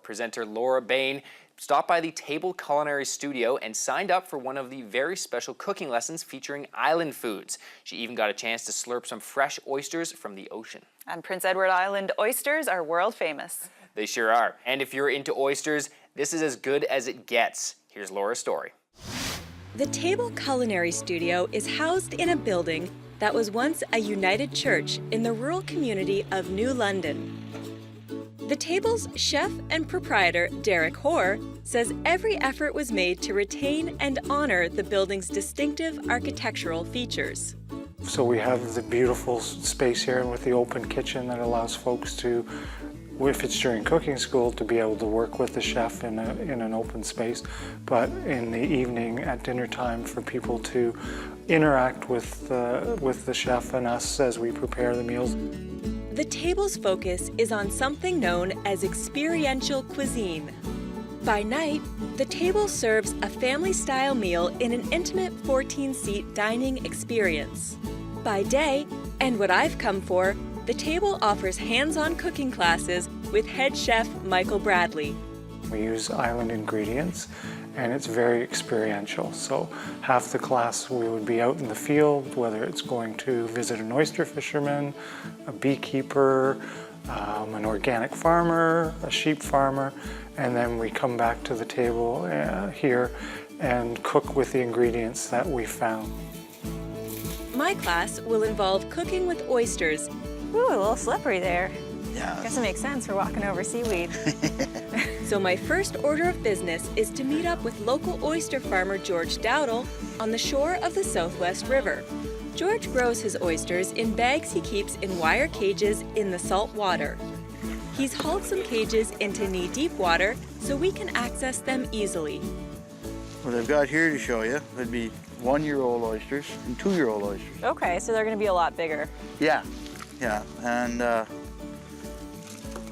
Presenter Laura Bain stopped by the Table Culinary Studio and signed up for one of the very special cooking lessons featuring island foods. She even got a chance to slurp some fresh oysters from the ocean. And Prince Edward Island oysters are world famous. They sure are. And if you're into oysters, this is as good as it gets. Here's Laura's story. The Table Culinary Studio is housed in a building that was once a United Church in the rural community of New London. The Table's chef and proprietor, Derek Hoare, says every effort was made to retain and honor the building's distinctive architectural features. So we have the beautiful space here with the open kitchen that allows folks to, if it's during cooking school, to be able to work with the chef in an open space, but in the evening at dinner time for people to interact with the chef and us as we prepare the meals. The Table's focus is on something known as experiential cuisine. By night, the Table serves a family-style meal in an intimate 14-seat dining experience. By day, and what I've come for, the Table offers hands-on cooking classes with head chef Michael Bradley. We use island ingredients, and it's very experiential. So half the class we would be out in the field, whether it's going to visit an oyster fisherman, a beekeeper, an organic farmer, a sheep farmer, and then we come back to the table here and cook with the ingredients that we found. My class will involve cooking with oysters. Ooh, a little slippery there. Yeah. Guess it makes sense for walking over seaweed. So my first order of business is to meet up with local oyster farmer George Dowdle on the shore of the Southwest River. George grows his oysters in bags he keeps in wire cages in the salt water. He's hauled some cages into knee-deep water so we can access them easily. What I've got here to show you would be 1-year-old oysters and 2-year-old oysters. Okay, so they're going to be a lot bigger. Yeah, and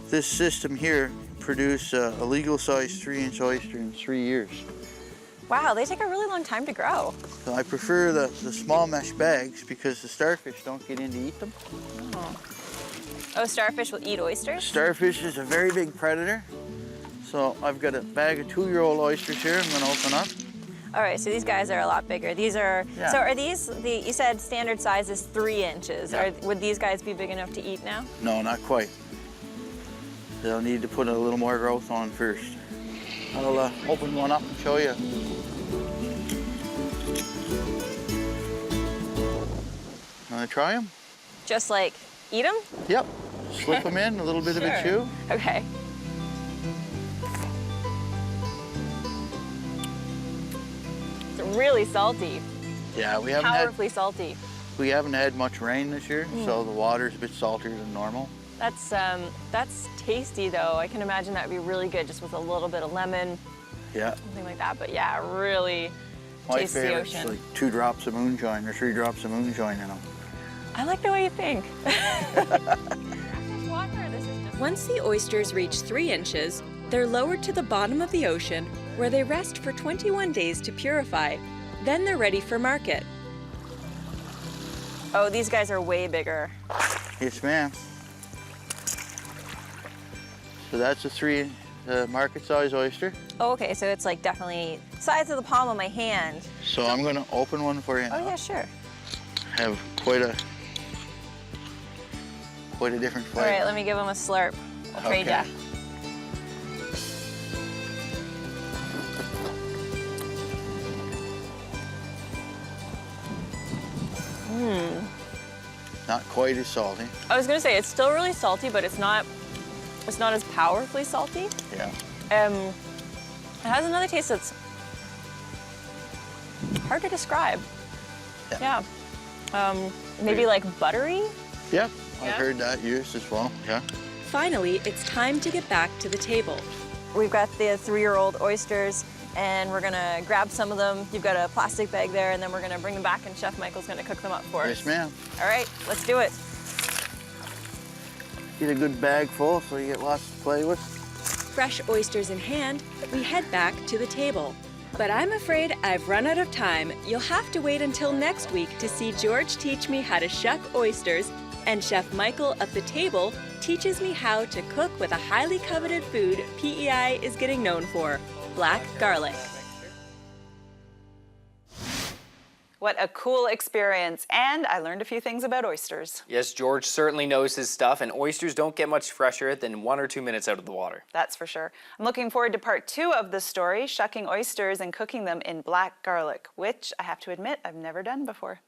this system here produced a legal size 3-inch oyster in 3 years. Wow, they take a really long time to grow. So I prefer the small mesh bags because the starfish don't get in to eat them. Oh, starfish will eat oysters? Starfish is a very big predator. So I've got a bag of 2-year-old oysters here I'm going to open up. All right, so these guys are a lot bigger. These are, Yeah. so are these, you said standard size is 3 inches. Yeah. Would these guys be big enough to eat now? No, not quite. They'll need to put a little more growth on first. I'll open one up and show you. Want to try them? Just like eat them? Yep. Slip them in, a little bit of a chew. Okay. It's really salty. Yeah, we Powerfully salty. haven't had much rain this year, so the water's a bit saltier than normal. That's tasty though. I can imagine that would be really good just with a little bit of lemon, Yeah. something like that. But yeah, really My taste the favorite's ocean. like 2 drops of moonshine or 3 drops of moonshine in them. I like the way you think. Once the oysters reach 3 inches, they're lowered to the bottom of the ocean where they rest for 21 days to purify. Then they're ready for market. Oh, these guys are way bigger. Yes, ma'am. So that's a market size oyster. Oh, okay, so it's like definitely size of the palm of my hand. So I'm going to open one for you now. Oh yeah, sure. Have quite a different All flavor. right, let me give them a slurp. I'll trade ya. Not quite as salty. I was gonna say it's still really salty, but it's not as powerfully salty. Yeah. It has another taste that's hard to describe. Yeah. Maybe like buttery. Yep. Yeah. I've heard that used as well. Yeah. Finally, it's time to get back to the table. We've got the 3-year-old oysters, and we're gonna grab some of them. You've got a plastic bag there, and then we're gonna bring them back, and Chef Michael's gonna cook them up for us. Yes, ma'am. All right, let's do it. Get a good bag full so you get lots to play with. Fresh oysters in hand, we head back to the table. But I'm afraid I've run out of time. You'll have to wait until next week to see George teach me how to shuck oysters And Chef Michael of the Table teaches me how to cook with a highly coveted food PEI is getting known for, black garlic. What a cool experience, and I learned a few things about oysters. Yes, George certainly knows his stuff, and oysters don't get much fresher than 1 or 2 minutes out of the water. That's for sure. I'm looking forward to part 2 of the story, shucking oysters and cooking them in black garlic, which I have to admit I've never done before.